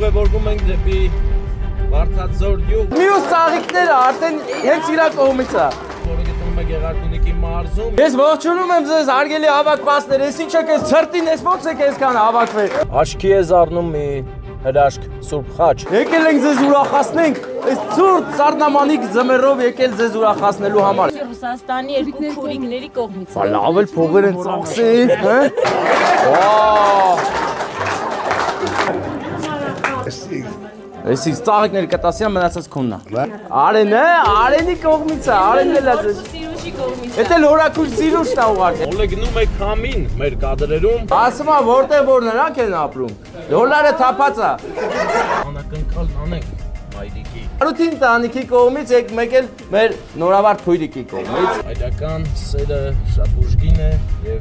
ուղևորվում ենք դեպի Վարդաձոր գյուղ։ Մյուս ծաղիկները արդեն հենց իրա կողմից է։ Որը գտնվում է Գեղարքունիքի մարզում։ Ես ողջունում եմ ձեզ հարգելի հավաքվածներ, ես ինչ եք ես ցրտին ես ո՞նց եք այսքան հավաքվել։ Աչքի է զառնում մի հրաշք Սուրբ խաչ։ Եկել ենք ձեզ ուրախացնենք, այս ցուրտ սառնամանիկ ձմեռով եկել ձեզ ուրախացնելու համար։ Ռուսաստանի երկու քուրիկների կողմից։ Բա լավ էլ փողեր են ծախսել, հա։ Վաա։ Էսի ծաղիկները կտասյան մնացած քոննա։ Արենը, Արենի կողմից է, Արենն էլ է ձեզ։ Սիրուշի կողմից։ Էդ էլ հորակուլ սիրուշն է ուղղակի։ Ոլե գնում է քամին մեր կադրերում։ Ասում եմ որտեղ որ նրանք են ապրում։ Դոլարը թափած է։ Անակնկալ անենք մայրիկի։ Արութին տանիքի կողմից եք մեկ էլ մեր նորավար փույրիկի կողմից։ Հայրական սերը շատ ուժգին է եւ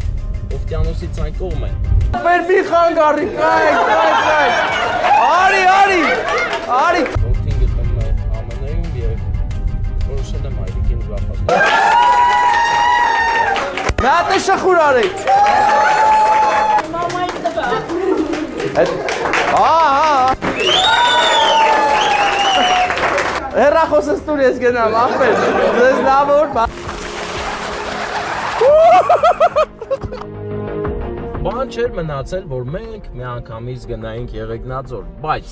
օվկիանոսից այն կողմ է։ Մեր մի խանգարի, կայք։ Արի։ Որդին գտնվում է ԱՄՆ-ում եւ որոշել է մայրիկին ուրախացնել։ Մի հատ է շխուր արեք։ Մամայի տղա։ Հեռախոսս տուր ես գնամ, ախպեր, ձեզ լավ որ։ Բան չէր մնացել, որ մենք միանգամից գնայինք Եղեգնաձոր, բայց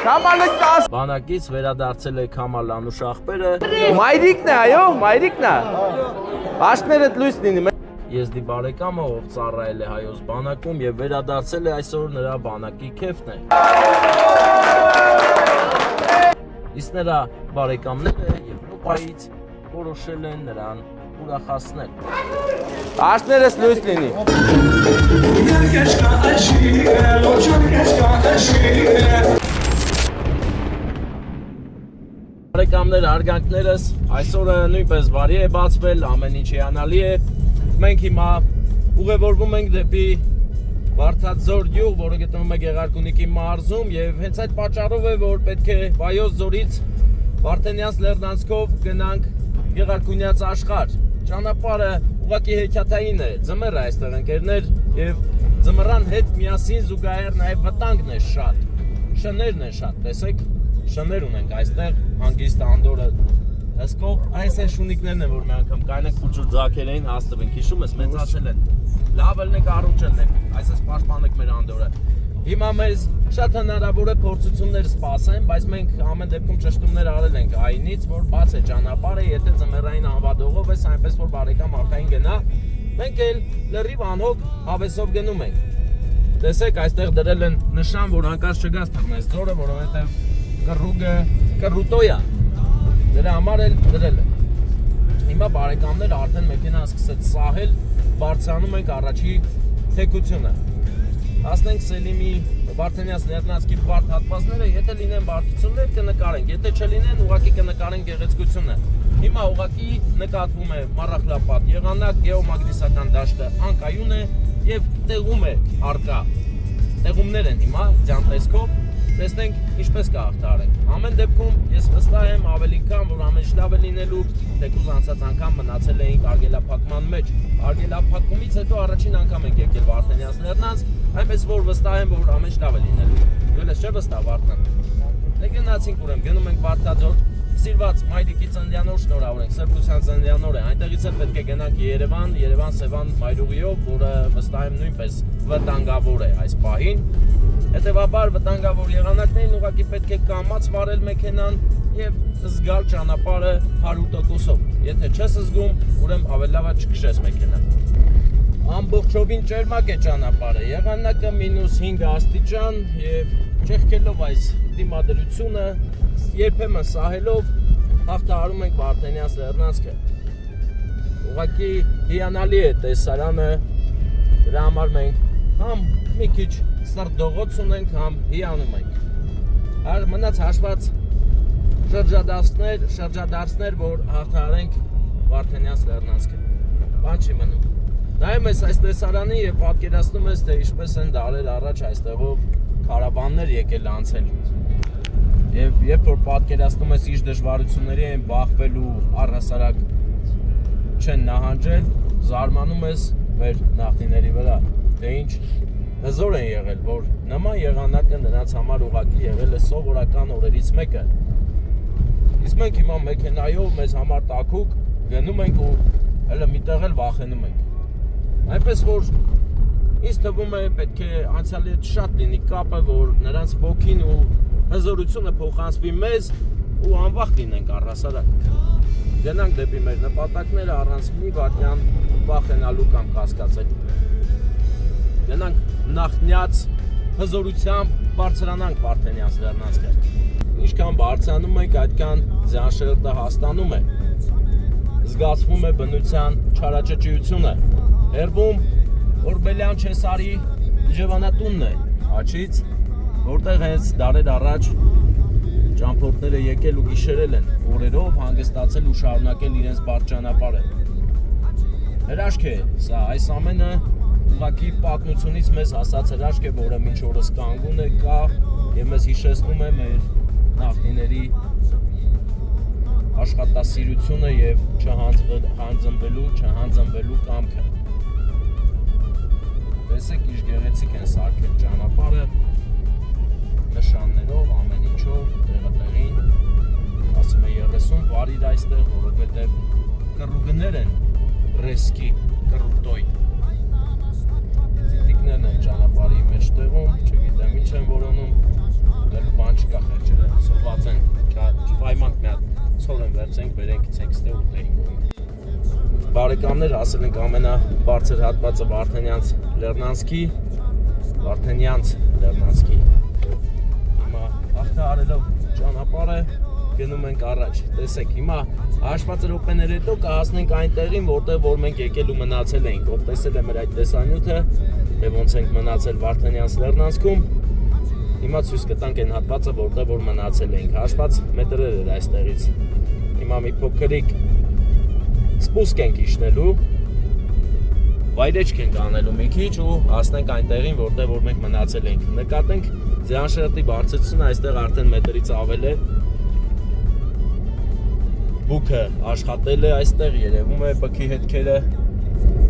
Չամալը 10 բանակից վերադարձել է Քամալ Անուշ աղբերը։ Մայրիկն է, այո, մայրիկն է։ Աշկներդ լույս լինի։ Եզդի բարեկամը, ով ծառայել է հայոց բանակում եւ վերադարձել է այսօր նրա բանակի քեֆն է։ Իսկ նրա բարեկամները Եվրոպայից որոշել են նրան ուրախացնել։ Աշկներս լույս լինի։ Բարեկամներ, հարգանքներս, այսօրը նույնպես բարի է բացվել, ամեն ինչ հիանալի է։ Մենք հիմա ուղևորվում ենք դեպի Վարդաձոր գյուղ, որը գտնվում է Գեղարքունիքի մարզում եւ հենց այդ պատճառով է, որ պետք է Վայոց ձորից Վարդենյանց լեռնանցքով գնանք Գեղարքունյաց աշխարհ։ Ճանապարհը ուղղակի հեքիաթային է, ձմեռ է այստեղ ընկերներ եւ ձմռան հետ միասին զուգահեռ նաեւ վտանգն է շատ։ Շներն են շատ, տեսեք, շներ ունենք այստեղ, հանգիստ անդորը հսկող, այս են շունիկներն են, որ մի անգամ կայնենք փուչուր ձակեր էին հաստվենք, հիշում ես, մեծացել են, լավ ելնենք առուճելնենք, այսպես պաշտպանենք մեր անդորը։ Հիմա մեզ շատ հնարավոր է փորձություններ սպասեն, բայց մենք ամեն դեպքում ճշտումներ արել ենք այնից, որ բաց է ճանապարհը, եթե ձմեռային անվադողով ես, այնպես որ բարեկամ արտային գնա, մենք էլ լրիվ անհոգ հավեսով գնում ենք։ Տեսեք, այստեղ դրել են նշան, որ հանկարծ չգաս թռնես ձորը, որովհետև կռուգը կռուտոյա։ Դրա համար էլ դրել են։ Հիմա բարեկամները արդեն մեքենան սկսեց սահել, բարձրանում ենք առաջի թեքությունը։ Հասնենք Սելիմի Վարդենյանց լեռնանցքի բարդ հատվածները, եթե լինեն բարդություններ կնկարենք, եթե չլինեն ուղղակի կնկարենք գեղեցկությունը։ Հիմա ուղղակի նկատվում է Մառախլապատ եղանակ, գեոմագնիսական դաշտը անկայուն է եւ տեղում է արկա։ Տեղումներ են հիմա ձյան տեսքով, տեսնենք ինչպես կհաղթահարենք։ Ամեն դեպքում ես վստահ եմ ավելի քան որ ամեն ինչ լավ է լինելու, թեկուզ անցած անգամ մնացել էինք արգելափակման մեջ։ Արգելափակումից հետո առաջին անգամ ենք եկել Վարդենյանց լեռնանցք, այնպես որ վստահ եմ որ ամեն ինչ լավ է լինելու։ Դու ես չէ վստահ Վարդան։ Դե գնացինք ուրեմն, գնում ենք Վարդաձոր, սիրված մայրիկի ծննդյան օր շնորհավոր ենք, սրբության ծննդյան օր է։ Այնտեղից էլ պետք է գնանք Երևան-Սևան մայրուղիով, որը վստահ եմ նույնպես վտանգավոր է այս պահին։ Հետևաբար վտանգավոր եղանակներին ուղղակի պետք է կամաց վարել մեքենան եւ զգալ ճանապարհը 100%-ով։ Եթե չես զգում, ուրեմն ավելի լավ է չքշես մեքենան։ Ամբողջովին ճերմակ է ճանապարհը, եղանակը -5 աստիճան եւ չեղքելով այս դիմադրությունը, երբեմն սահելով հաղթահարում ենք Վարդենյանց լեռնանցքը։ Ուղղակի հիանալի է տեսարանը, դրա համար մենք համ մի քիչ սրտողոց ունենք, համ հիանում ենք։ Մնաց հաշված շրջադարձներ, որ հաղթահարենք Վարդենյանց լեռնանցքը։ Բան չի մնում։ Նայում ես այս տեսարանի եւ պատկերացնում ես, թե ինչպես են դարեր առաջ այստեղով քարավաններ եկել անցել։ Եվ երբ որ պատկերացնում ես ինչ դժվարությունների են բախվելու առհասարակ չեն նահանջել, զարմանում ես մեր նախնիների վրա, թե ինչ հզոր են եղել, որ նման եղանակը նրանց համար ուղղակի եղել է սովորական օրերից մեկը։ Իսկ մենք հիմա մեքենայով մեզ համար տաքուկ գնում ենք ու հələ միտեղ էլ վախենում ենք։ Այնպես որ ինձ թվում է պետք է անցյալի հետ շատ լինի կապը, որ նրանց ոգին ու հզորությունը փոխանցվի մեզ ու անվախ լինենք առհասարակ։ Գնանք դեպի մեր նպատակները առանց մի վայրկյան վախենալու կամ կասկածելու։ Գնանք նախնյաց հզորությամբ բարձրանանք Վարդենյանց լեռնանցքը։ Ինչքան բարձրանում ենք, այդքան ձյան հաստանում է։ Զգացվում է բնության չարաճճիությունը։ Հեռվում Օրբելյան Չեսարի Ջևանատունն է, Աչից, որտեղ հենց դարեր առաջ ճամփորդները եկել ու գիշերել են, օրերով հանգստացել ու շարունակել իրենց բարդ ճանապարհը։ Հրաշք է սա, այս ամենը ուղղակի պատմությունից մեզ հասած հրաշք է, որը մինչ օրս կանգուն է, կա եւ մեզ հիշեցնում է մեր նախնիների աշխատասիրությունը եւ չհանձնվելու կամքը։ Տեսեք ինչ գեղեցիկ են սարքել ճանապարհը նշաններով, ամեն ինչով, տեղին, ասում է 30 վարիր այստեղ, որովհետև կռուգներ են ռեսկի, կռուտոյ։ Տիկներն են ճանապարհի մեջտեղում, չգիտեմ ինչ են որոնում, դելու բան չկա խերջերը, սոված են, չվայմանք մի հատ ցոր են վերցենք, բերենք գցենք ստեղ ու տեղին գոյին։ Բարեկամներ, ասել ենք ամենաբարձր հատվածը Վարդենյանց Լեռնանցքի։ Հիմա հաղթահարելով ճանապարհը գնում ենք առաջ։ Տեսեք, հիմա հաշված րոպեներ հետո կհասնենք այն տեղին, որտեղ որ մենք եկել ու մնացել էինք։ Ով տեսել է մեր այդ տեսանյութը, թե ոնց ենք մնացել Վարդենյանց Լեռնանցքում, հիմա ցույց կտանք այն հատվածը, որտեղ որ մնացել էինք։ Հաշված մետրեր էր այստեղից։ Հիմա մի փոքրիկ սպուսկ ենք իջնելու, վայրեջք ենք անելու մի քիչ ու հասնենք այն տեղին, որտեղ որ մենք մնացել ենք։ Նկատենք ձյան բարձրությունը այստեղ արդեն մետրից ավել է։ Բուքը աշխատել է այստեղ, երևում է բքի հետքերը։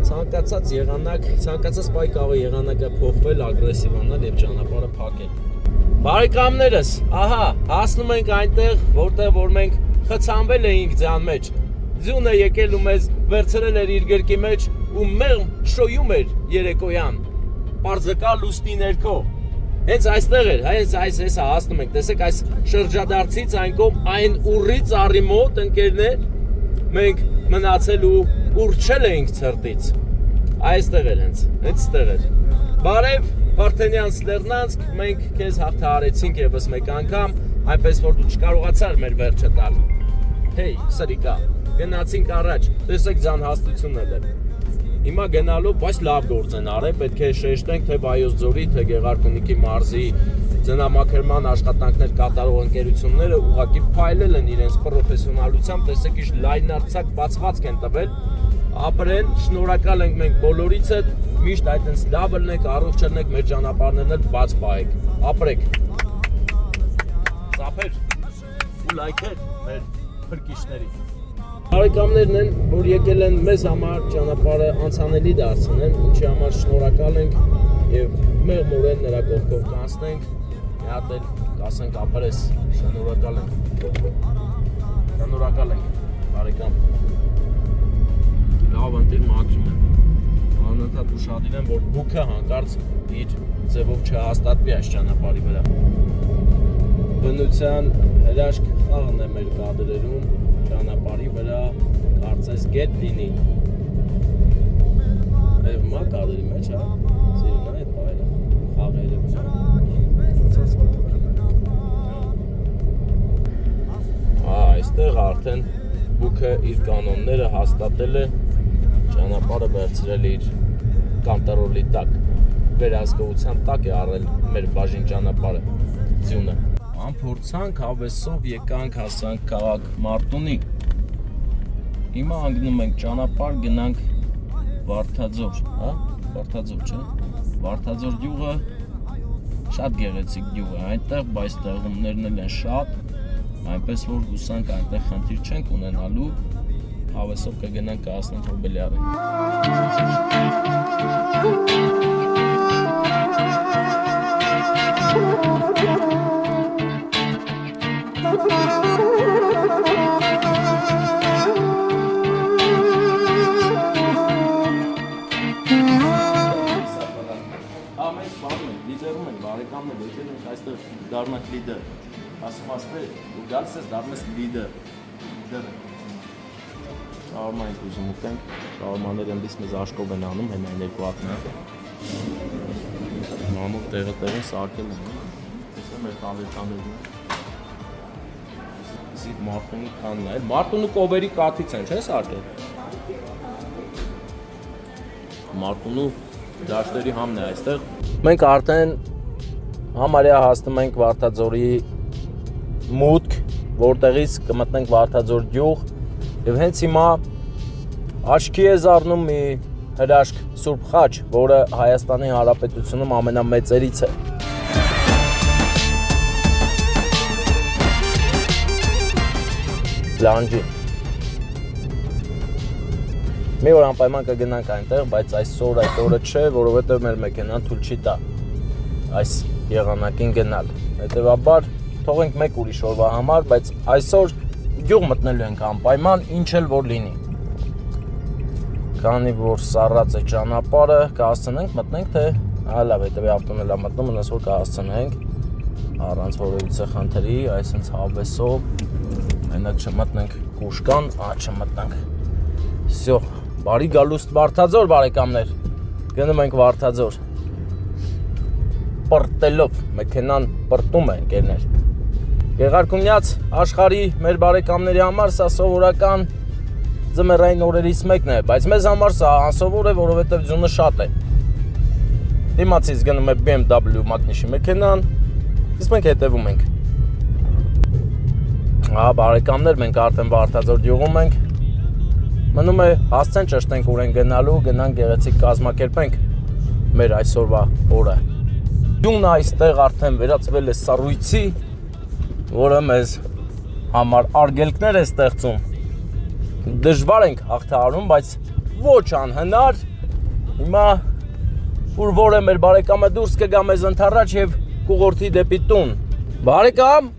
Ցանկացած եղանակ, ցանկացած պայ կարող է եղանակը փոխվել, ագրեսիվանալ եւ ճանապարհը փակել։ Բարեկամներս, ահա, հասնում ենք այնտեղ, որտեղ որ մենք խցանվել էինք ձյան մեջ։ Ձյունը եկել ու մեզ վերցրել էր իր գրկի մեջ ու մեղմ շոյում էր երեկոյան, պարզկա լուստի ներքո։ Հենց այստեղ էր, հենց այս հասնում ենք, տեսեք այս շրջադարձից այն կողմ, այն ուռից առի մոտ ընկերներ, մենք մնացել ու ուռչել էինք ցրտից։ Այստեղ էր հենց ստեղ էր։ Բարև Վարդենյանց Լեռնանցք, մենք քեզ հաղթահարեցինք եւս մեկ անգամ, այնպես որ դու չկարողացար մեր վերջը տալ։ Հեյ, սրիկա, գնացինք առաջ, տեսեք ձան հաստությունն էլ է։ Հիմա գնալով, բայց լավ գործ են արել, պետք է շեշտենք թե Վայոց ձորի, թե Գեղարքունիքի մարզի ձնամաքրման աշխատանքներ կատարող ընկերությունները ուղղակի փայլել են իրենց պրոֆեսիոնալությամբ, տեսեք ինչ լայնարձակ բացվածք են տվել, ապրեն, շնորհակալ ենք մենք բոլորիցդ, միշտ այդպես լավ ելնեք, առողջ ելնեք, մեր ճանապարհներն էլ բաց պահեք, ապրեք։ Ծափեր ու լայքեր մեր փրկիչների։ Բարեկամներն են, որ եկել են մեզ համար ճանապարհը անցանելի դարձնել, ինչի համար շնորհակալ ենք եւ մեղմորեն նրա կողքով կանցնենք, մի հատ էլ կասենք ապրես, շնորհակալ ենք։ Շնորհակալ ենք, բարեկամ։ Լավ ընտիր մաքրում են։ Անընդհատ ուշադիր են, որ բուքը հանկարծ իր ձևով չհաստատվի այս ճանապարհի վրա։ Բնության հրաշք խաղն է մեր կադրերում, ճանապարհի վրա կարծես գետ լինի։ Այո, մա կադրի մեջ, հա։ Սիրուն է այդ բայրը, խաղերը։ Այստեղ արդեն բուքը իր կանոնները հաստատել է, ճանապարհը վերցրել իր կանտրոլի տակ, վերահսկողության տակ է առել մեր բաժին ճանապարհը, ձյունը։ Անփորձանք հավեսով եկանք հասանք քաղաք Մարտունի։ Հիմա անգնում ենք ճանապարհ գնանք Վարդաձոր, հա? Վարդաձոր, չէ՞։ Վարդաձոր գյուղը շատ գեղեցիկ գյուղ է այնտեղ, բայց տեղումներն էլ են շատ, այնպես որ հուսանք այնտեղ խնդիր չենք ունենալու, հավեսով կգնանք կհասնենք Հոբելյարը։ մենք բանում ենք, լիդերում ենք, բարեկամներ, եկել ենք այստեղ դառնանք լիդեր։ Ասում ու գալիս ես դառնես լիդեր։ Շաուրմա ենք ուզում ուտենք, շաուրմաները ընդից մեզ աշկով են անում, հեն այն երկու հատն է։ Մամուկ տեղը սարքել են, տեսա մեր տանվետաներն են։ Իսկ մարդունի կանն է, մարդունու կովերի կաթից են, չէ՞ սարքել։ Մարդունու դաշտերի համն է այստեղ։ Մենք արդեն համարյա հասնում ենք Վարդաձորի մուտք, որտեղից կմտնենք Վարդաձոր գյուղ եւ հենց հիմա աչքի է զարնում մի հրաշք Սուրբ Խաչ, որը Հայաստանի Հանրապետությունում ամենամեծերից է։ Լանջի։ Մի օր անպայման կգնանք այնտեղ, բայց այսօր այդ օրը չէ, որովհետև մեր մեքենան թույլ չի տա այս եղանակին գնալ։ Հետևաբար թողենք մեկ ուրիշ օրվա համար, բայց այսօր գյուղ մտնելու ենք անպայման, ինչ էլ որ լինի։ Քանի որ սառած է ճանապարհը, կհասցնենք մտնենք, թե լավ, հետևի ավտոն էլ մտնում, ունես որ կհասցնենք առանց որևիցե խնդրի, այսինքն հավեսով, մենակ չմտնենք Կուշկան, չմտնենք։ Всё, բարի գալուստ Վարդաձոր բարեկամներ։ Գնում ենք Վարդաձոր։ Պրտելով, մեքենան պրտում է ընկերներ։ Գեղարքունյաց աշխարհի մեր բարեկամների համար սա սովորական ձմեռային օրերից մեկն է, բայց մեզ համար սա անսովոր է, որովհետև ձյունը շատ է։ Դիմացից գնում է BMW մակնիշի մեքենան, իսկ մենք հետևում ենք։ Բարեկամներ, մենք արդեն Վարդաձոր գյուղում ենք։ Մնում է հասցեն ճշտենք ուր են գնալու, գնանք գեղեցիկ կազմակերպենք մեր այսօրվա օրը։ Գյուղն այստեղ արդեն վերածվել է սառույցի, որը մեզ համար արգելքներ է ստեղծում։ Դժվար ենք հաղթահարում, բայց ոչ անհնար։ Հիմա ուր որ է մեր բարեկամը դուրս կգա մեզ ընդառաջ եւ կուղորթի դեպի տուն։ Բարեկամ,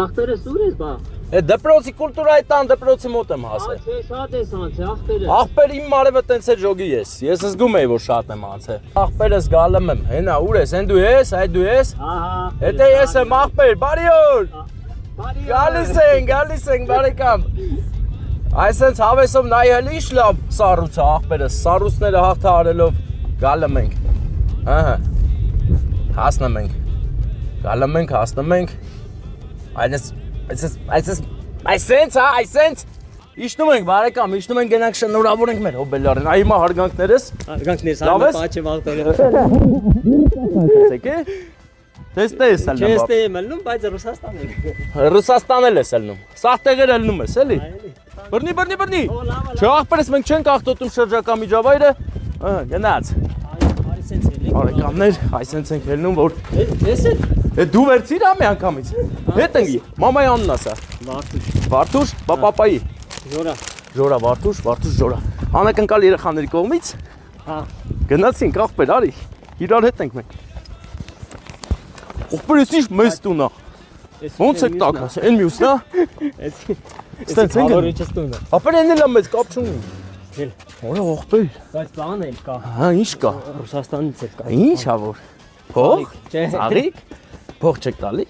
ախտերս ուր ես բա։ Դպրոցի կուլտուրայի տան դպրոցի մոտ եմ հասել։ Չէ, շատ ես անցել, ախտերը։ Ախպեր իմ մարևը տենց է ժոգի ես։ Ես զգում եի որ շատ եմ անցել։ Ախպերս գալում եմ։ Հենա ուր ես, հեն դու ես, այ դու ես։ Ահա։ Եթե ես եմ ախպեր, բարի օր։ Գալիս ենք, բարեկամ։ Այսպես հավեսով նայել ինչ լավ սառույց է ախպերս, սառույցները հաղթահարելով գալում ենք։ Ահա։ Հասնում ենք։ Գալում ենք, հասնում ենք։ Այսենց Իշտում ենք բարեկամ, իշտում ենք գնանք շնորհավորենք մեր հոբելարին։ Այ հիմա հարգանքներս։ Հարգանքներս, Լավ ես։ պաչե վաղտերը։ Եկե։ Տես ալնում։ Չես եմ ելնում, բայց Ռուսաստան էլ ես ելնում։ Սաղ տեղեր ելնում ես, էլի։ Բռնի։ Չէ, ախպերս մենք չենք աղտոտում շրջակա միջավայրը։ Գնաց։ Բարեկամներ, այսենց ենք ելնում, որ Ես է։ դու վերցիր ամի անգամից։ Հետ ենք։ Մամայի անունն ասա։ Վարդուշ, պապայի։ Ժորա, Վարդուշ, Ժորա։ Անակնկալ երեխաների կողմից։ Հա։ Գնացինք ախպեր, արի։ Իրար հետ ենք մենք։ Ախպեր, ես ինչ մեծ տուն է։ Ոնց եք տակ ասա, այն մյուսն է։ Ստենց ենք։ Ախպեր այն էլ մեծ կապ չունի։ Օրա ախպեր։ Բայց բան էլ կա։ Հա, ինչ կա։ Ռուսաստանից էլ կա։ Ինչ ա որ։ Փող։ Չէ։ Ծաղիկ։ Փող չեք տալի։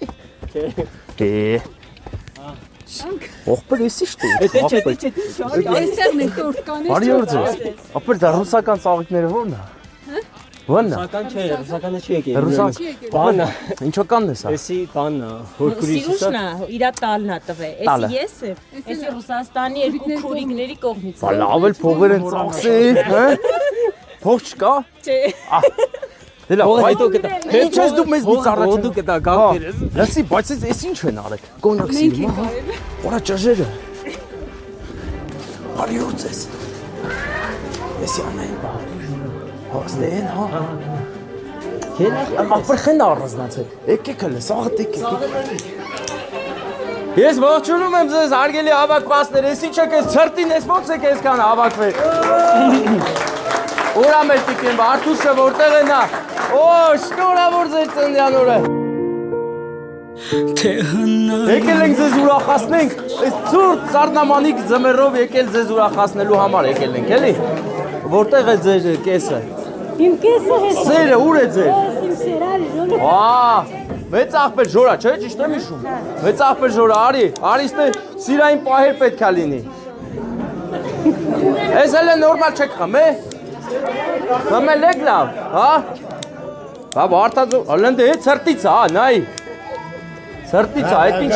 Չէ։ Ախպեր, ես ի՞նչ դու։ Չէ։ Այստեղն է տորտ կաներ։ Բարի օր ձեզ։ Ախպեր, դա ռուսական ծաղիկները ո՞րն է։ Ո՞րն է։ Ռուսական չէ, ռուսականը չի եկել։ Բանա։ Ինչոկանն է սա։ Էսի բանն է, հորքուրիցը։ Սիրուշնա, իրա տալն է տվել։ Էսի ես եմ։ Էսի Ռուսաստանի երկու քուրիկների կողմից։ Բա լավ էլ փողեր են ծախսի, հա։ Փող չկա։ Չէ։ Դե լավ, Հետո կտա։ Ինչ ես դու մեզ դից առաջ դու կտա գաղթերս։ Լսի, բայց ես ինչ են արեք։ Կոնյակ սիրում, հա։ Որա ճաժերը։ Բարի օր ձեզ։ Էսի անային բա։ Հոստեն, հա։ Ախպեր խեն առանձնացել։ Եկեք հələ, սաղդ եկեք։ Ես ողջունում եմ ձեզ հարգելի հավաքվածներ, ես ինչ եք ես ցրտին, ես ոնց եք այսքան հավաքվել։ Ուրա մեր տիկին, Վարդուշը որտեղ է նա։ Օ, շնորհավոր ձեր ծննդյան օրը։ Եկել ենք ձեզ ուրախացնենք, այս ցուրտ սառնամանիկ ձմեռով եկել ձեզ ուրախացնելու համար եկել ենք, էլի։ Որտեղ է ձեր կեսը։ Իմ կեսը հետ։ Սերը ուր է ձեր։ Իմ սերարի ժորը։ Մեծ աղբեր ժորա, չէ, ճիշտ եմ հիշում։ Մեծ աղբեր ժորա, արի ստե սիրային պահեր պետք է լինի։ Էս էլ է նորմալ չեք խմե։ Խմել եք լավ, հա։ Բա վարտածու, հլնդե է ծրտից, հա, նայի։ Ծրտից, այդ ինչ։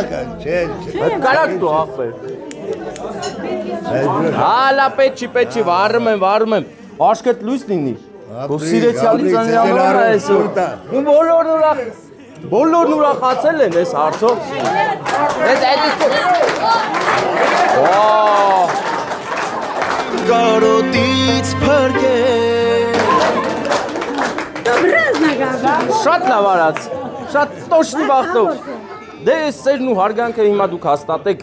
Այդ կարակ դու աղբեր։ Հալա պետչի, վարում եմ, աշկետ լույս լինի։ Գո սիրեցյալի ծանրամարն է այսօր։ Ու բոլորն ուրախացել են այս հարցով։ Կարոտից փրկել Շատ լավ արած, շատ տոշնի բախտով։ Դե այս սերն ու հարգանքը հիմա դուք հաստատեք։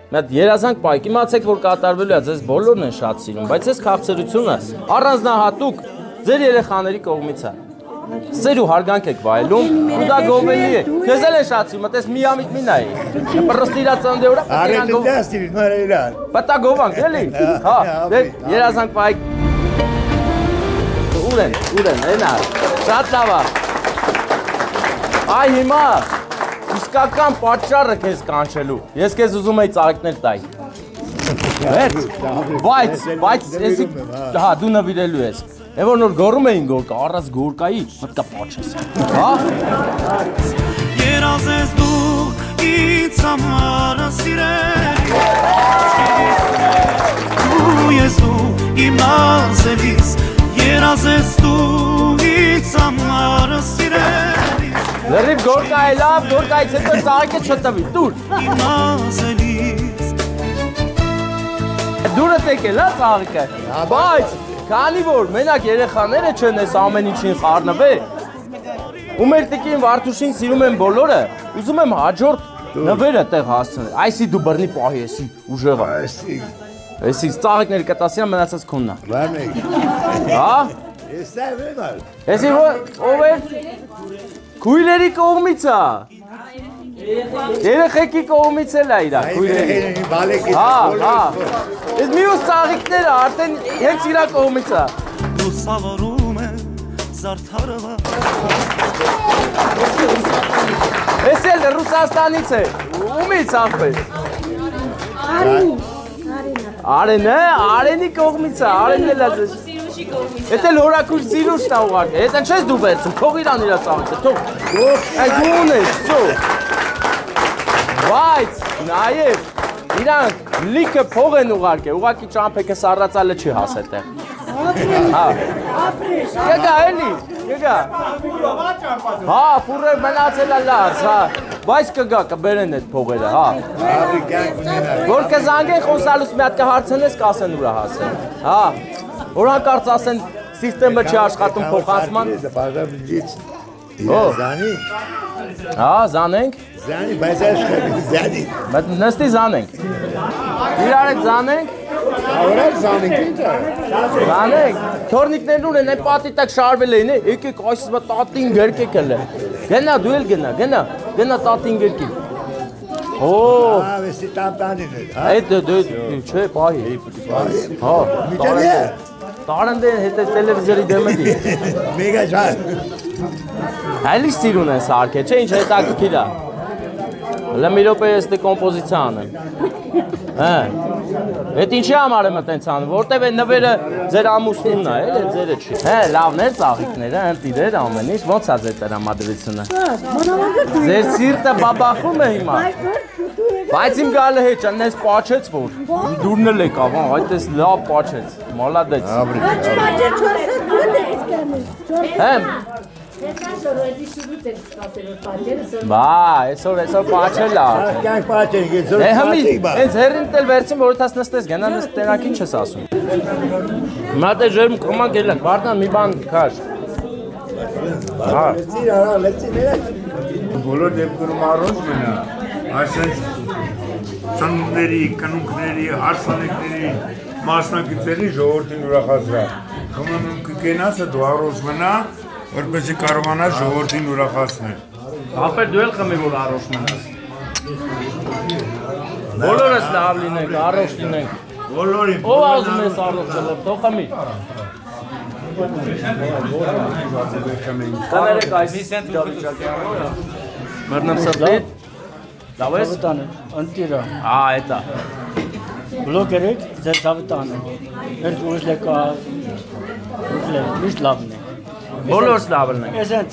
Մի հատ երազանք պայք, իմացեք, որ կատարվելու է, ձեզ բոլորն են շատ սիրում, բայց այս քաղցրությունը առանձնահատուկ ձեր երեխաների կողմից է։ Սեր ու հարգանք եք վայելում, ու դա գովելի է։ Քեզ էլ է շատ սիրում, այդպես միամիտ մի նայի։ Պրստի իրա ծննդի օրա, պատա գովանք, էլի։ Հա, դե երազանք պայք։ Ուր են, ենա, շատ լավ է։ Այ հիմա, իսկական պատճառը քեզ կանչելու, ես քեզ ուզում էի ծաղիկներ տայի։ Բայց, հա, դու նվիրելու ես։ Է որ նոր գորում էին գորկա, առած գորկայի, մտկա պաչես։ Հա? Երազ ես դու ինձ համարը սիրել Դու ես դու իմ նազելիս Երազ ես դու ինձ համարը սիրել Լրիվ գորկա է լավ, գորկայից հետո ծաղիկը չտվի, դուր։ Իմ նազելիս Դուրը տեկել, հա ծաղիկը, բայց Քանի որ մենակ երեխաները չեն այս ամեն ինչին խառնվե, ու մեր տիկին Վարդուշին սիրում են բոլորը, ուզում եմ հաջորդ նվերը տեղ հասցնել, այսի դու բռնի պահի եսի ուժեղը։ Այսի ծաղիկների կտասյան մնացած քոննա։ Հա? Այսի ով է։ Քույրերի կողմից է։ Երեխեքի կողմից էլ է իրա, քույրերի։ Հա։ Այս մյուս ծաղիկները արդեն հենց իրա կողմից է։ Դու սավառում է զարդարվա Այս էլ Ռուսաստանից է, ումից աղբեր։ Արենի կողմից է, Արենն էլ է ձեզ։ Էդ էլ հորակուր սիրուշն է ուղարկել, էդ են չես դու վերցում, թող իրան իրա ծաղիկը, թող։ Այդ ուն ես, ծո։ Բայց, նաև, իրանք լիքը փող են ուղարկել, ուղարկի ճամփեքը սառածալը չի հասել տեղ։ Կգա էլի, կգա։ Հա, փուրը մնացել է լաց, հա, բայց կգա, կբերեն այդ փողերը, հա։ Որ կզանգեն խոսալուց մի հատ կհարցնես, կասեն ուրա հասել, հա։ Որ հանկարծ ասեն, սիստեմը չի աշխատում փոխանցման։ Հա, զանենք։ Զանի, բայց աշխարհի զանի։ Բայց նստի զանենք։ Իրար հետ զանենք։ Ավրալ զանենք ինչ է։ Զանենք։ Թորնիկներն ունեն, այն պատի տակ շարվել էին, եկեք այսպես տատին գերկեք էլ։ Գնա, դու էլ գնա տատին գերկի։ Օ։ Ավեսի տանտանին է, հա։ Այդ չէ, պահի։ Հա, տարանդեն հետ տելևիզորի դեմդի։ Մեգա ջան։ Այլի սիրուն են սարքե, չէ, ինչ հետաքրքիր է։ Հələ մի րոպե ես դե կոմպոզիցիա անեմ։ Հա։ Այդ ինչի համար եմ այտենց անում, որտեվ այն նվերը ձեր ամուսնունն է, էլ ձերը չի։ Հա, լավներ ծաղիկները, ընտիրեր ամեն ինչ, ո՞նց է ձեր տրամադրությունը։ Ձեր սիրտը բաբախում է հիմա։ Բայց իմ գալը հետ ջան, ես պաչեց որ։ Դուրն էլ եկավ, հա, այդպես լավ պաչեց։ Մոլադեց։ Հեմ։ Բա, այսօր պաչել է։ Կյանք պաչենք, այսօր Է հմի, պաչենք բա։ հենց հերին տել վերցին, որ տաս նստես, գնա նստ տենակ ինչ ես ասում։ Մատ է ժերմ կոմակ ելակ, Վարդան մի բան քաշ։ Լեցի ներակ։ Բոլոր դեպքերում առողջ մնա, այսպես ծնունդների, կնունքների, հարսանեկների, մասնակիցների ժողովրդին ուրախացրա։ Խմում կգենասը դու առողջ մնա, որպեսզի կարողանաս ժողովրդին ուրախացնել։ Ապեր դու էլ խմի, որ առողջ մնաս։ Բոլորս լավ լինենք, առողջ լինենք։ Բոլորին։ Ով ազում ես առողջ ելավ, թող խմի։ Կներեք այս դավիճակի անորը։ Մեռնեմ սրտի։ Լավ ես։ Ցավտանը, ընտիրա։ Էտա։ Բլոգերեք, ձեր ցավտանը։ Մեր ուրիշ լեկա։ Միշտ լավն է։ Բոլորս լավն են։ Էսենց։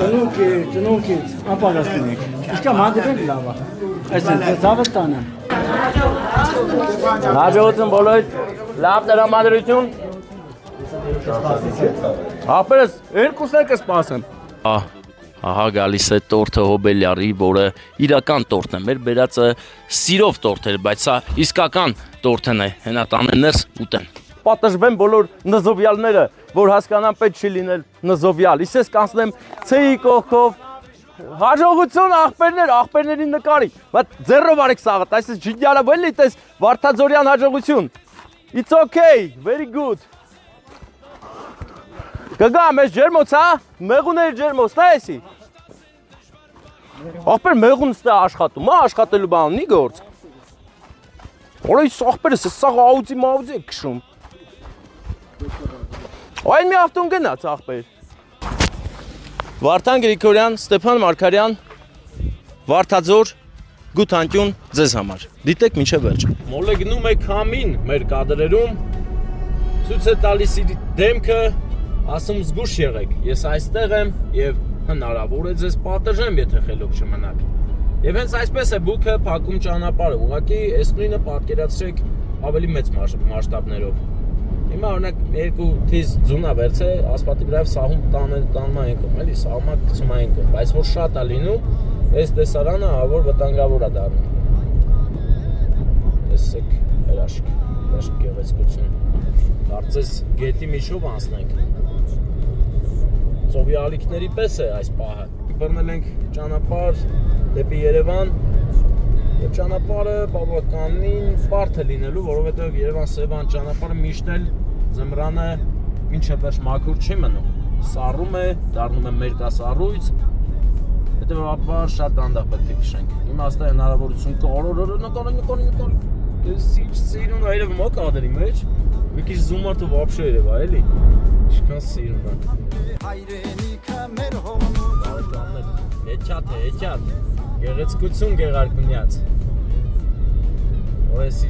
Տնուկի, ապագասն եք։ Իսկ մանդիպել լավ է։ Էսենց ձեր ցավտանը։ Հաջողություն բոլորիդ։ Լավ դրամատրություն։ Ապերս երկուսն եք սպասեմ։ Ահա գալիս է տորթը Հոբելյարի, որը իրական տորթն է, մեր բերածը սիրով տորթ էր, բայց սա իսկական տորթն է, հենա տանեն ներս ուտեն։ Պատժվեն բոլոր նզովյալները, որ հասկանան պետք չի լինել նզովյալ, իսես կանցնեմ ցեի կողքով, հաջողություն աղբերների նկարի, բայց ձեռով արեք սաղդ, այսպես ջիդյալը վելի տես Վարդաձորյան հաջողություն, it's okay, very good։ Կգամ ես ջերմոց, հա, մեղուների ջերմոցն է եսի։ Աղբեր մեղուն ստե աշխատում, հա, աշխատելու բան ունի գործ։ Որը ის աղբերս սաղ աուծի մաուծի է քշում։ Այն մի ավտոն գնաց աղբեր։ Վարդան Գրիգորյան, Ստեփան Մարգարյան, Վարդաձոր, Գութանկյուն ձեզ համար։ Դիտեք մինչև վերջ։ Մոլը գնում է քամին մեր կադրերում։ Ցույց է տալիս իր դեմքը, ասում զգուշ եղեք, ես այստեղ եմ եւ հնարավոր է ձեզ պատժեմ, եթե խելոք չմնաք։ Եվ հենց այսպես է բուքը փակում ճանապարհը, ուղղակի այս նույնը պատկերացրեք ավելի մեծ մասշտաբներով։ Հիմա օրինակ երկու թիզ ձունա վերցե, ասֆալտի վրայով սահում տանում են կողմ, էլի սահումը գցում են կողմ, բայց որ շատ է լինում, այս տեսարանը որ վտանգավոր է դառնում։ Տեսեք, հրաշք գեղեցկություն։ Կարծես գետի միջով անցնենք։ Ծովի ալիքների պես է այս պահը։ Բռնել ենք ճանապարհ դեպի Երևան եւ ճանապարհը բավականին բարդ է լինելու, որովհետեւ Երևան-Սևան ճանապարհը միշտ էլ ձմռանը մինչև վերջ մաքուր չի մնում։ Սառում է, դառնում է մերկասառույց, հետեւաբար շատ դանդաղ պետք է քշենք։ Իմաստը հնարավորություն կա, ես սիրուն այրև մա կադրի մեջ, մի քիչ զումարտը вообще երևա, էլի։ Ինչքան սիրուն է։ Էջատ, գեղեցկություն Գեղարքունյաց։ Որեսի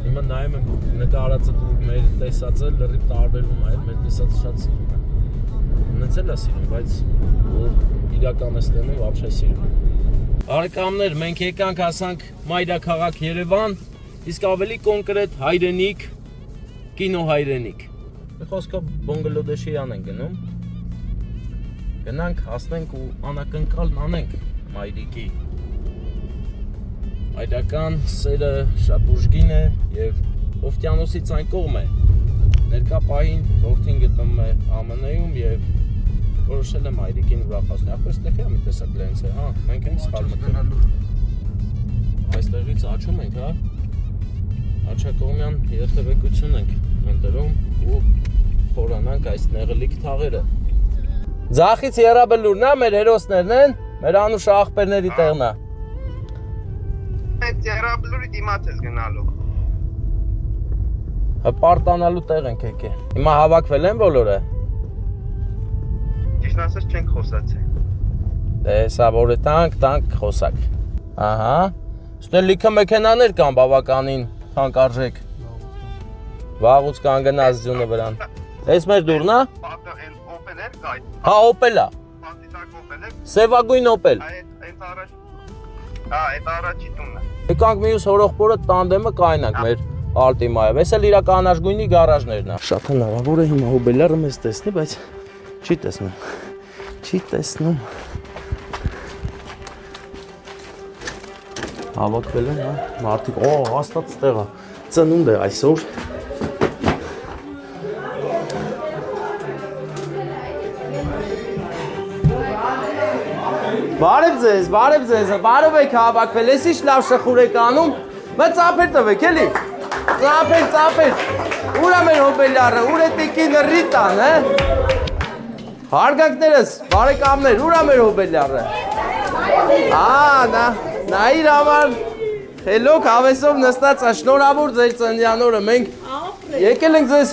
հիմա նայում եմ նկարածը դու մեր տեսածը լրիվ տարբերվում է, մեր տեսածը շատ սիրուն է։ Ունեցել է սիրուն, բայց իրական է ստենում вообще սիրուն։ Բարեկամներ, մենք եկանք հասանք մայրաքաղաք Երևան, իսկ ավելի կոնկրետ հայրենիք, կինո հայրենիք։ Մի խոսքով Բոնգլադեշյան են գնում։ Գնանք, հասնենք ու անակնկալն անենք մայրիկի։ Այդական սերը շատ ուժգին է եւ օվկիանոսից այն կողմ է։ Ներկա պահին որդին գտնվում է ԱՄՆ-ում եւ որոշել է մայրիկին ուրախացնել։ Ախպեր ստեղ մի տեսակ լենց է, հա, մենք ենք սխալ մտնում։ Այստեղից աչում ենք, հա։ Աչակողմյան երթևեկություն ենք ընտրում ու խորանանք այս նեղլիկ թաղերը։ Ձախից Եռաբլուրն է, մեր հերոսներն են, մեր անուշ աղբերների տեղն է։ Այդ Եռաբլուրի դիմաց ես գնալու։ Հպարտանալու տեղ ենք եկել։ Հիմա հավաքվել են բոլորը։ Ճիշտ ասած չենք խոսացել։ Դե սա որ է տանք խոսակ։ Ահա։ Ստե լիքը մեքենաներ կան բավականին թանկարժեք։ Վաղուց կանգնած ձյունը վրան։ Էս մեր դուրն է։ Հա, Opel-ա։ Սևագույն Opel։ Այդ առաջի տունն է։ Եկանք մյուս հորողբորը տանդեմը կայնանք մեր Altima-ով։ Էս էլ իրական անաշգույնի գարաժներն է։ Շատ հնարավոր է հիմա Hobelյարը մեզ տեսնի, բայց չի տեսնում։ Չի տեսնում։ Հավաքվել են, հա, մարդիկ, հաստատ ստեղ է։ Ծնունդ է այսօր։ Բարև ձեզ, բարով եք հավաքվել, ես ինչ լավ շխուր եք անում, մը ծապեր տվեք, էլի, ծապեր, ուր է մեր Հոբելյարը, ուր է տիկինը Ռիտան, հարգանքներս, բարեկամներ, ուր է մեր Հոբելյարը, նա իր համար խելոք հավեսով նստած, շնորհավոր ձեր ծննդյան օրը, մենք եկել ենք ձեզ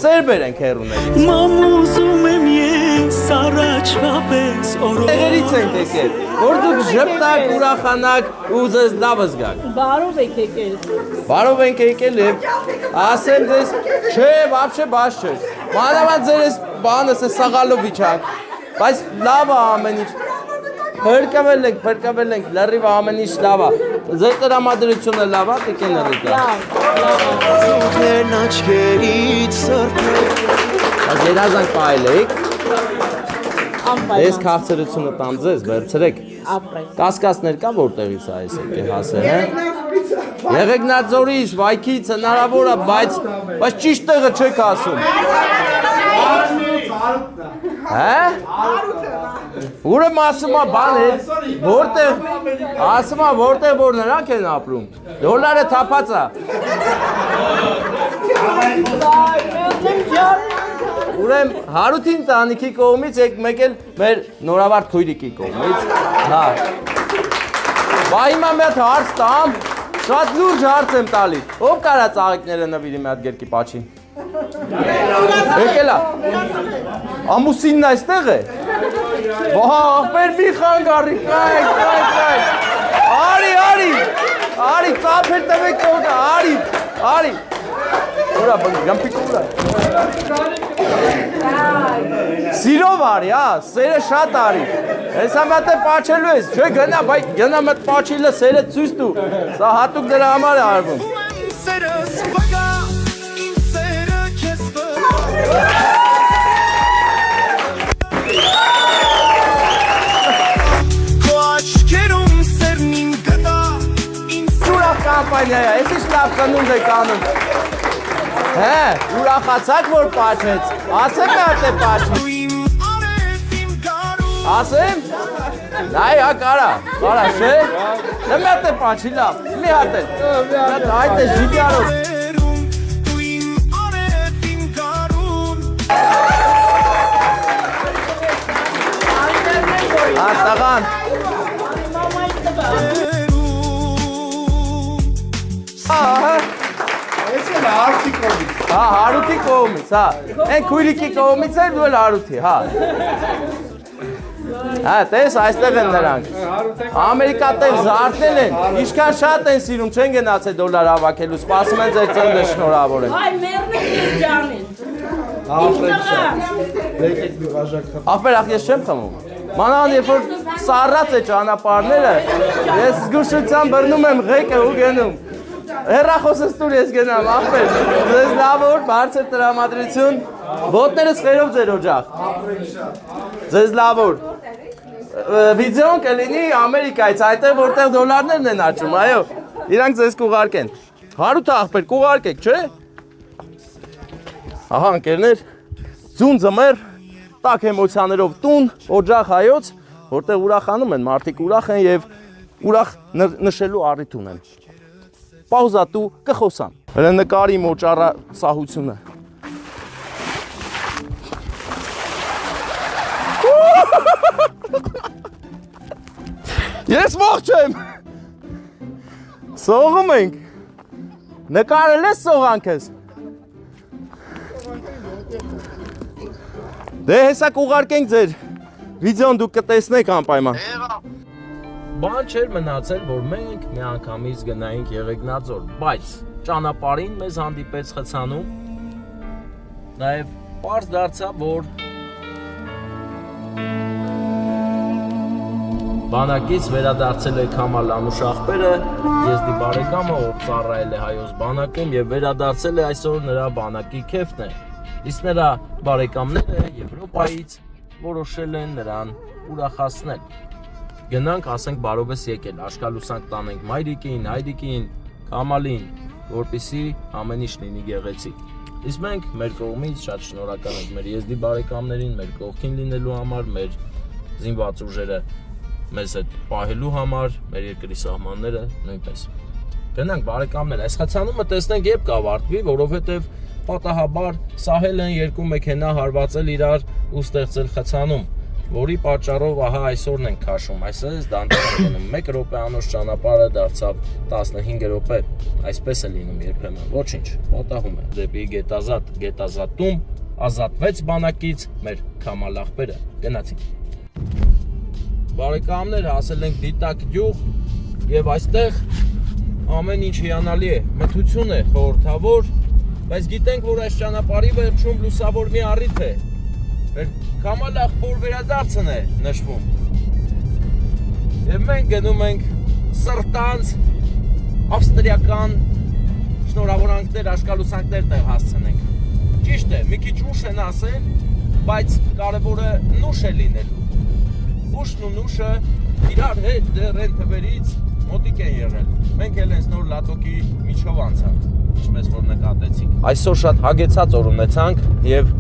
Սերբեր ենք հերուներից։ Մամուզում եմ ես առաջվա պես օրո Տեղերից ենք եկել, որ դուք ժպտակ, ուրախանակ ու ձեզ լավը զգաք։ Բարով եք եկել։ Բարով ենք եկել եւ ասեմ ձեզ, չէ, вообще բաց չէ։ Մանավանդ ձեր այս բանս է սաղալով իջանք, բայց լավ է ամեն ինչ։ Փրկվել ենք, լրիվ ամեն ինչ լավ է։ Ձեր տրամադրությունը լավ է, տիկիները դա։ Ձեր աչքերից սրտը Երազանք պայել եք։ Ես քաղցրությունը տամ ձեզ, վերցրեք։ Կասկածներ կա որտեղից է այս եկել հասել, հա։ Եղեգնաձորից, Վայքից հնարավոր է, բայց ճիշտ տեղը չեք ասում։ Հա՞։ Ուրեմն ասում է բան է, որտեղ ասում է որտեղ որ նրանք են ապրում։ Դոլարը թափած է։ Ուրեմն Հարութին տանիքի կողմից եք մեկել մեր նորավար քույրիկի կողմից։ Հա։ Բա հիմա մի հատ հարց տամ, շատ լուրջ հարց եմ տալի։ Ով կարա ծաղիկները նվիրի մի հատ գերկի պաչին։ Եկել է։ Ամուսինն այստեղ է։ Վահ, ախպեր մի խանգարի, կայք։ Արի, ծափեր տվեք կողնը, արի։ Ուրա, գամպիկ ուրա։ Սիրով արի, հա, սերը շատ արի։ Հեսա մատ է պաչելու ես, չէ գնա, բայց գնա մատ պաչիլը սերը ծույս դու։ Սա հատուկ դրա համար է արվում։ Սերս վգա, իմ սերը քեզ վրա Քո աչքերում սերն իմ գտա Ուրախ կամպանիա է, ես ինչ լավ կնունդ եք անում։ Հե, ուրախացաք որ պաչեց, ասեմ մի հատ է պաչի։ Ասեմ։ Նայ, հա կարա, չէ։ Դե մի հատ է պաչի լավ, մի հատ է։ Այդ է ժիդյարով։ Հա, տղան։ Ահա։ Հա, Հարութի կողմից, հա։ Են քույրիկի կողմից էր, դու էլ Հարութի, հա։ Հա, տես, այստեղ են նրանք։ Ամերիկատեղ զարդել են, ինչքան շատ են սիրում, չեն գնացել դոլար հավաքելու, սպասում են ձեր ծննդը շնորհավորել։ Այ մեռնեք իր ջանին։ Ախպեր, ես չեմ խմում։ Մանավանդ երբ որ սառած է ճանապարհները, ես զգուշությամբ բռնում եմ ղեկը ու գնում։ Հեռախոսս տուր ես գնամ, ախպեր, ձեզ լավ օր, բարձր տրամադրություն, ոտներս խերով ձեր օջախ, ձեզ լավ օր, վիդեոն կլինի Ամերիկայից, այդտեղ որտեղ դոլարներն են աճում, այո, իրանք ձեզ կուղարկեն, Հարութ ախպեր, կուղարկեք, չէ, ահա ընկերներ, ձուն ձմեր, տաք էմոցիաներով տուն, օջախ հայոց, որտեղ ուրախանում են, մարդիկ ուրախ են և ուրախ նշելու առիթ ունեն։ Պաուզա դու կխոսամ։ Հələ նկարի մոճառա սահությունը։ Ես ողջ եմ։ Սողում ենք։ Նկարել ես սողանքս։ Դե հեսա կուղարկենք ձեր վիդեոն դուք կտեսնեք անպայման։ Բան չէր մնացել, որ մենք մի անգամից գնայինք Եղեգնաձոր, բայց ճանապարհին մեզ հանդիպեց խցանում, նաև պարզ դարձավ, որ բանակից վերադարձել է Քամալ Անուշ ախպերը, եզդի բարեկամը, ով ծառայել է հայոց բանակում և վերադարձել է այսօր նրա բանակի քեֆն է, իսկ նրա բարեկամները Եվրոպայից որոշել են նրան ուրախացնել։ Գնանք, ասենք բարով ես եկել, աշկալուսանք տանենք մայրիկին, հայրիկին, Քամալին, որպեսզի ամեն ինչ լինի գեղեցիկ։ Իսկ մենք մեր կողմից շատ շնորհակալ ենք մեր եզդի բարեկամներին, մեր կողքին լինելու համար, մեր զինված ուժերը մեզ հետ պահելու համար, մեր երկրի սահմանները նույնպես։ Գնանք բարեկամներ, այս խցանումը տեսնենք երբ կավարտվի, որովհետև պատահաբար սահել են երկու մեքենա հարվածել իրար ու ստեղծել խցանում։ որի պատճառով ահա այսօրն ենք քաշում, այսպես դանդաղ է գնում, 1 րոպեանոց ճանապարհը դարձավ 15 րոպե, այսպես է լինում երբեմն, ոչինչ, պատահում է, դեպի Գետազատ, Գետազատում ազատվեց բանակից մեր քամալախպերը, գնացինք։ Բարեկամներ, հասել ենք Դիտակ գյուղ եւ այստեղ ամեն ինչ հիանալի է, մթություն է, խորհրդավոր, բայց գիտենք, որ այս ճանապարհի վերջում լուսավոր մի առիթ է։ Մեր քամալախպոր վերադարձն է նշվում։ Եվ մենք գնում ենք սրտանց ավստրիական շնորհավորանքներ, աշկալուսանքներ տեղ հասցնենք։ Ճիշտ է, մի քիչ ուշ են ասել, բայց կարևորը նուշ է լինելու։ Ուշն ու նուշը իրար հետ դեռ են թվերից մոտիկ են եղել։ Մենք էլ հենց նոր լատոկի միջով անցանք, ինչպես որ նկատեցինք։ Այսօր շատ հագեցած օր ունեցանք եւ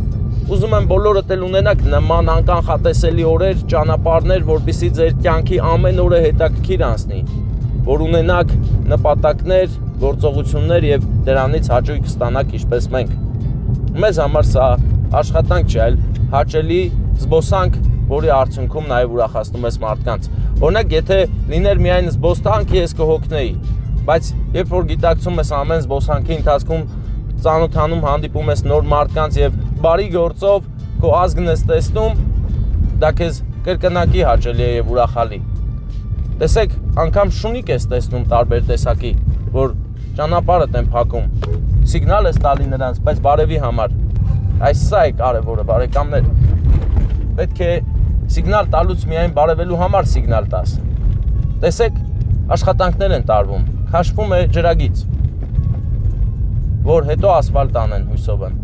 ուզում եմ բոլորդ էլ ունենաք նման անկանխատեսելի օրեր, ճանապարհներ, որպեսզի ձեր կյանքի ամեն օրը հետաքրքիր անցնի, որ ունենաք նպատակներ, գործողություններ եւ դրանից հաճույք ստանաք ինչպես մենք։ Մեզ համար սա աշխատանք չէ, այլ հաճելի զբոսանք, որի արդյունքում նաեւ ուրախացնում ես մարդկանց։ Օրինակ, եթե լիներ միայն զբոսանք, ես կհոգնեի, բայց երբ որ գիտակցում ես ամեն զբոսանքի ընթացքում ծանոթանում հանդիպում ես նոր մարդկանց եւ բարի գործով քո ազգն ես տեսնում, դա քեզ կրկնակի հաճելի է եւ ուրախալի։ Տեսեք, անգամ շունիկ ես տեսնում տարբեր տեսակի, որ ճանապարհդ են փակում։ Սիգնալ ես տալի նրանց, բայց բարևի համար։ Այս սա է կարևորը, բարեկամներ։ Պետք է սիգնալ տալուց միայն բարևելու համար սիգնալ տաս։ Տեսեք, աշխատանքներ են տարվում, քաշվում է ջրագիծ, որ հետո ասֆալտ անեն հույսով են։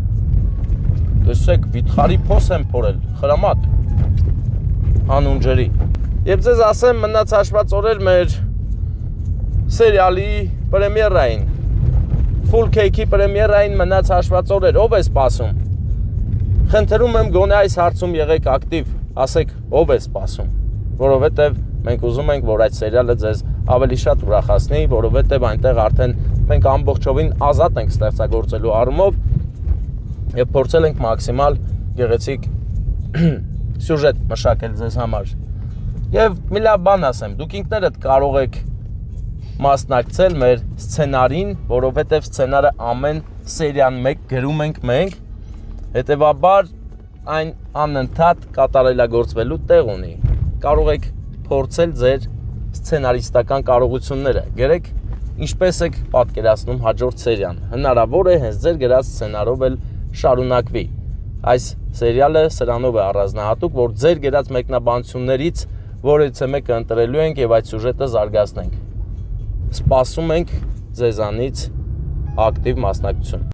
Տեսեք, վիթխարի փոս են փորել, խրամատ, հանուն ջրի։ Եվ ձեզ ասեմ, մնաց հաշված օրեր մեր սերիալի պրեմիերային, Full Cake-ի պրեմիերային մնաց հաշված օրեր, ով է սպասում։ Խնդրում եմ գոնե այս հարցում եղեք ակտիվ, ասեք ով է սպասում, որովհետև մենք ուզում ենք, որ այդ սերիալը ձեզ ավելի շատ ուրախացնի, որովհետև այնտեղ արդեն մենք ամբողջովին ազատ ենք ստեղծագործելու առումով եւ փորձել ենք մաքսիմալ գեղեցիկ սյուժետ մշակել ձեզ համար։ Եվ մի լավ բան ասեմ, դուք ինքներդ կարող եք մասնակցել մեր սցենարին, որովհետև սցենարը ամեն սերիան մեկ գրում ենք մենք, հետևաբար այն անընդհատ կատարելագործվելու տեղ ունի։ Կարող եք փորձել ձեր սցենարիստական կարողությունները, գրեք ինչպես եք պատկերացնում հաջորդ սերիան։ Հնարավոր է հենց ձեր գրած սցենարով էլ շարունակվի։ Այս սերիալը սրանով է առանձնահատուկ, որ ձեր գրած մեկնաբանություններից որից մեկը ընտրելու ենք եւ այդ սյուժետը զարգացնենք։ Սպասում ենք ձեզանից ակտիվ մասնակցություն։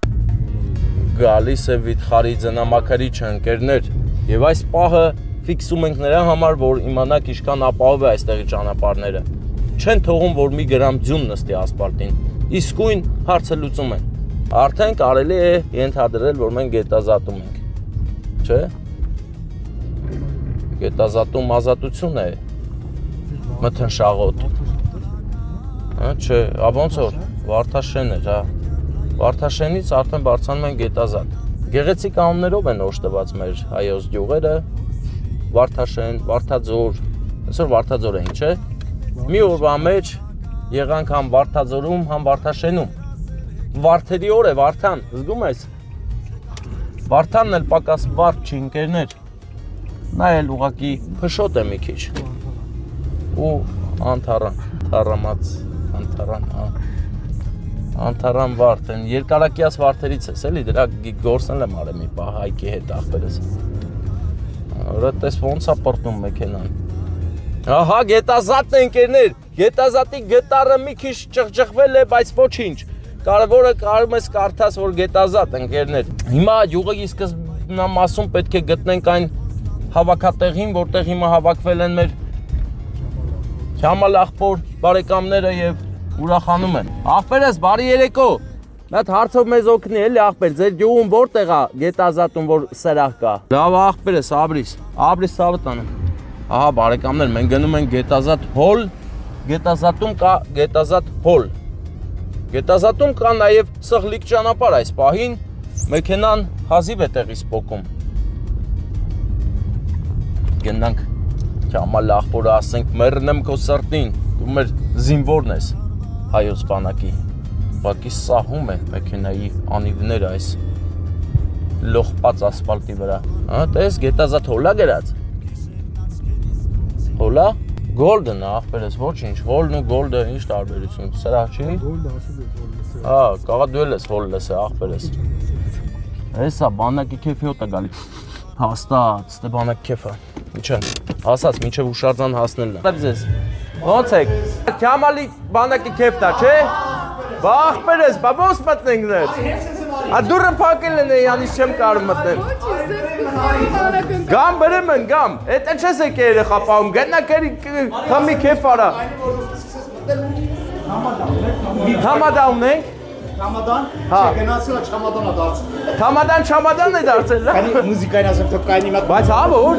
Գալիս է վիթխարի ձնամաքարիչը, ընկերներ, եւ այս պահը ֆիքսում ենք նրա համար, որ իմանաք ինչքան ապահով է այստեղի ճանապարհները։ Չեն թողում, որ մի գրամ ձյուն նստի ասֆալտին։ Իսկույն հարցը լուծում են։ Արդեն կարելի է ենթադրել, որ մենք գետազատում ենք։ Չէ՞։ Գետազատում ազատություն է։ Մթնշաղոտ։ Հա, չէ, ոնց որ Վարդաշեն էր, հա։ Վարդաշենից արդեն բարձրանում են Գետազատ։ Գեղեցիկ անուններով են օժտված մեր հայոց գյուղերը։ Վարդաշեն, Վարդաձոր, այսօր Վարդաձոր էին, չէ՞։ Մի օրվա մեջ եղանք համ Վարդաձորում, համ Վարդաշենում։ Վարդերի օր է, Վարդան, զգում ես։ Վարդանն էլ պակաս վարդ չի, ընկերներ։ Նա էլ ուղղակի փշոտ է մի քիչ։ Ու անթառան, թառամած, անթառան, հա։ Անթառան վարդ են, երկարակյաց վարդերից ես, էլի դրա գործն եմ արել մի պահ Հայկի հետ ախպերս։ Որը տես ոնց է պրտնում մեքենան։ Ահա Գետազատն է, ընկերներ, Գետազատի գետառը մի քիչ ճղճղվել է, բայց ոչինչ։ Կարևորը կարում ես կարդաս, որ Գետազատ, ընկերներ։ Հիմա յուղի սկզբնամասում պետք է գտնենք այն հավաքատեղին, որտեղ հիմա հավաքվել են մեր քամալախպոր բարեկամները եւ ուրախանում են։ Ախպերս, բարի երեկո։ Այդ հարցով մեզ օգնի էլի ախպեր, ձեր գյուղում որտեղ է Գետազատում, որ սրահ կա։ Լավ ախպերս, Աբրիս ցավը տանեմ։ Ահա բարեկամներ, մենք գնում ենք Գետազատ հոլ, Գետազատում կա Գետազատ հոլ։ Գետազատում կա նաև սխլիկ ճանապարհ այս պահին, մեքենան հազիվ է տեղից պոկում։ գնանք Քամալ ախորը ասենք մեռնեմ քո սրտին, դու մեր զինվորն ես հայոց բանակի։ Բակի սահում է մեքենայի անիվները այս լողպած ասֆալտի վրա։ Հա, տես գետազատ հոլա գրած։ Հոլա Golden ախպերս ոչինչ, հոլն ու գոլդը ինչ տարբերություն, սրա չի։ Գոլդը ասել է հոլը։ Հա, կարող դու ես հոլը սա ախպերս։ Հեսա բանակի քեֆի հոտ է գալի։ Հաստատ, ստե բանակի քեֆը։ Ինչա, ասած մինչև ուշարձան հասնելն է։ Դեպ ձեզ։ Ոնց եք։ Քամալի բանակի քեֆն է, չէ։ Բա ախպերս, բա ոնց մտնենք դեր։ Ա դուրը փակել են յանից չեմ կարող մտնել։ Գամ բրեմ են, գամ։ Էդ չես եկե երեխա պահում, գնա կերի խմի քեֆ արա։ Համադան ունենք։ Համադան։ Հա։ Գնացել է չամադանա դարձել։ Համադան չամադանն է դարձել, հա։ Քանի մուզիկային ասեմ թող կայնի մատ։ Բայց հա որ։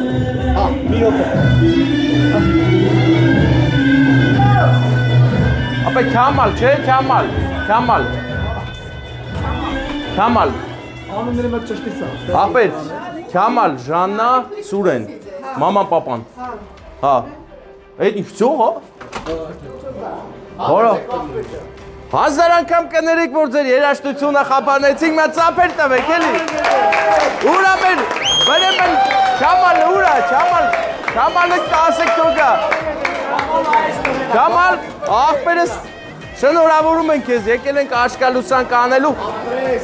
Հա, մի րոպե։ Ապա Քամալ, չէ, Քամալ, Քամալ։ Քամալ։ Անունները մոտ ճշտից է։ Ապեր, Քամալ, Ժաննա, Սուրեն, մաման, պապան։ Հա։ Այդ ինչ հա։ Հորա։ Հազար անգամ կներեք, որ ձեր երաշտությունը խափանեցինք, մա ծափեր տվեք, էլի։ Ուրա մեր, բրեմ են, Քամալ, ուրա, Քամալը կասեք թողա։ Քամալ, ախպերս շնորհավորում ենք քեզ, եկել ենք աշկալուսանք անելու։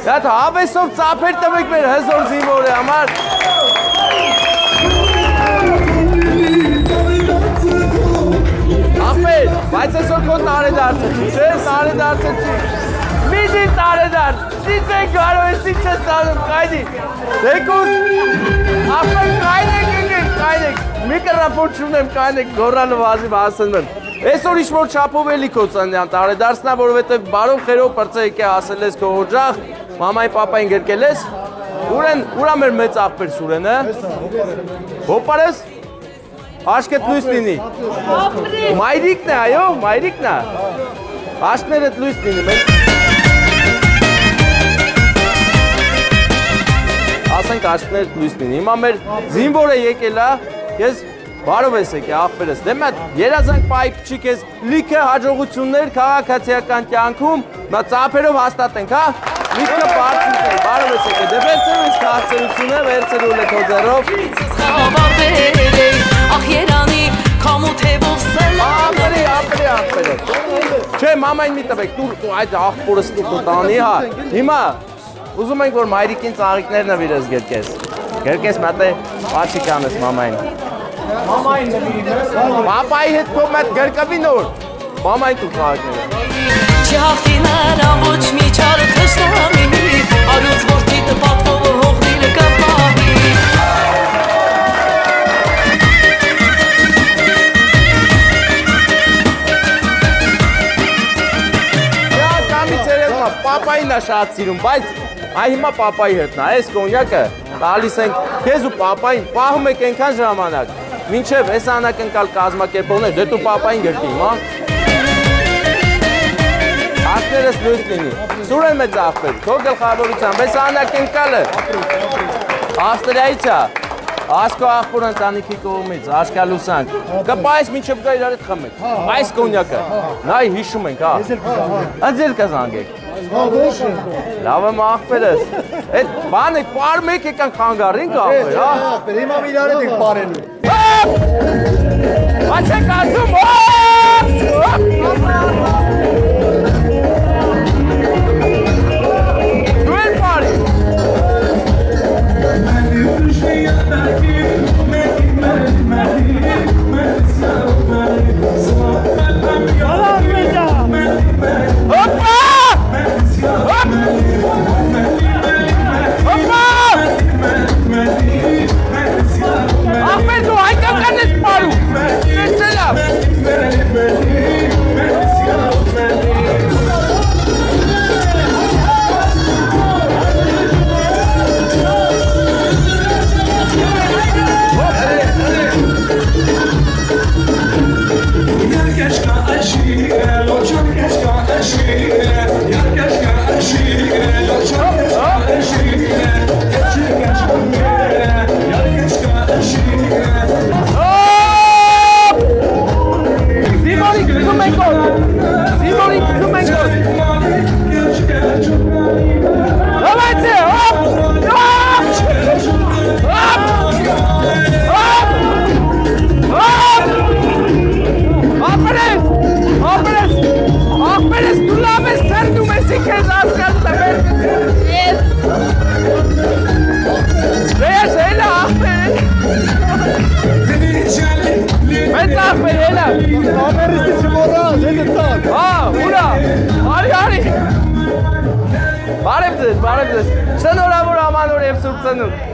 Դա հավեսով ծափեր տվեք մեր հզոր զինվորի համար։ Ախպեր, բայց այսօր քո տարեդարձը չի, չէ՞, տարեդարձը չի։ Մի տարեդարձ, ինչ է կարող ես ինչ ես տանում, կայնի։ Դեկուս, ախպեր կայնեք, մի կրապոտ չունեմ կայնեք, գորալը վազիվ հասնում եմ։ Այսօր ինչ-որ չապով էլի քո ծննդյան տարեդարձնա, որովհետև բարով խերով պրծե եկե ասել ես քո օջախ, մամայի պապային գրկել ես։ Ուրա մեր մեծ ախպեր Սուրենը։ Հոպարես։ Աշկետ լույս լինի։ Մայրիկն է, այո, մայրիկն է։ Աշկներդ լույս լինի։ Ասենք աշկներդ լույս լինի։ Հիմա մեր զինվորը եկել է, ես բարով ես եկե ախպերս, դե մատ երազանք պայք չի կեզ լիքը հաջողություններ քաղաքացիական կյանքում, մա ծափերով հաստատենք, հա, լիքը բարձինք, բարով ես եկե, դե վերցերու ես քաղցերությունը, վերցերու լեքոձերով։ Ախ երանի կամութևով սելան։ Ապրի, չէ, մամային մի տվեք, դու այդ ախպորս տու տանի, հա, հիմա, ուզում ենք, որ մայրիկին ծաղիքներ նվիրես գերկես մատ է պաչիկ անես մամային։ Մամային նվիրես։ Պապայի հետ քո մատ գրկվի նոր։ Մամային դու քաղաքները։ Չհաղթինարա ոչ մի չար թշնամի, արուց որդի տպատվով հողնիրը կապահի։ Դա կամից երևնա, պապային է շատ սիրում, բայց այ հիմա պապայի հետն է, այս կոնյակը տալիս ենք քեզ ու պապային, պահում եք այնքան ժամանակ։ Մինչև այս անակնկալ կազմակերպողներ, դե դու պապային գրկի, հա։ Աշկներս լույս լինի։ Սուրեն մեծ ախպեր, քո գլխավորությամբ, այս անակնկալը Ավստրիայից է, ասկո ախպոր ընտանիքի կողմից, աշկալուսանք։ Կպայես մինչև գա իրար հետ խմեք, այս կոնյակը, նայ հիշում ենք, հա։ Ընձել կզանգեք։ Լավ եմ ախպերս, այդ բան եք պարմ եք եկանք խանգարինք ախպեր, հա։ Ախպեր, հիմա իրար հետ ենք պարելու։ Բայց եք ասում, դու էլ պարի։ Ախպեր դու հայկական ես պարու, ներցելավ։ ձեզ, բարև ձեզ։ Շնորհավոր ամանոր եւ Սուրբ Ծնունդ։